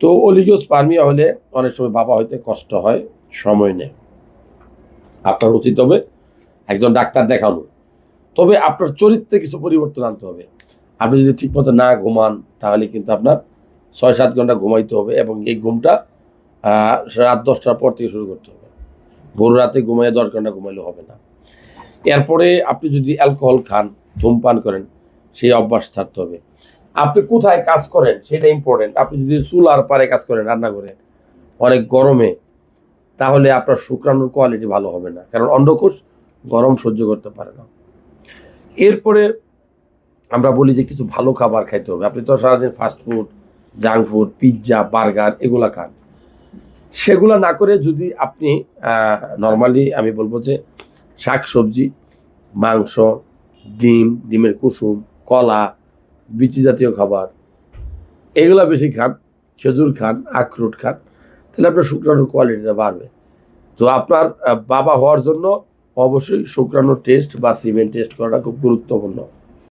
তো অলিগোস্পার্মিয়া হলে অনেক সময় বাবা হইতে কষ্ট হয়, সময় নেয়। আপনার উচিত হবে একজন ডাক্তার দেখানো। তবে আপনার চরিত্রে কিছু পরিবর্তন আনতে হবে। আপনি যদি ঠিকমতো না ঘুমান তাহলে কিন্তু আপনার ৬-৭ ঘন্টা ঘুমাইতে হবে এবং এই ঘুমটা রাত ১০টার পর থেকে শুরু করতে হবে। ভোর রাতে ঘুমাইয়ে ১০ ঘন্টা ঘুমাইলে হবে না। এরপরে আপনি যদি অ্যালকোহল খান, ধূমপান করেন, সেই অভ্যাস ছাড়তে হবে। আপনি কোথায় কাজ করেন সেটা ইম্পর্টেন্ট। আপনি যদি চুলার পাড়ে কাজ করেন রান্নাঘরে অনেক গরমে, তাহলে আপনার শুক্রাণুর কোয়ালিটি ভালো হবে না, কারণ অন্ডকোষ গরম সহ্য করতে পারে না। এরপরে আমরা বলি যে কিছু ভালো খাবার খাইতে হবে। আপনি তো সারাদিন fast food, junk food, pizza, burger এগুলা খান। সেগুলা না করে যদি আপনি নরমালি আমি বলব যে শাকসবজি, মাংস, ডিম, ডিমের কুসুম, কলা, বিচি জাতীয় খাবার এগুলা বেশি খান, খেজুর খান, আখরোট খান, তাহলে আপনার শুক্রাণুর কোয়ালিটিটা বাড়বে। তো আপনার বাবা হওয়ার জন্য অবশ্যই শুক্রাণুর টেস্ট বা সিমেন্ট টেস্ট করাটা খুব গুরুত্বপূর্ণ।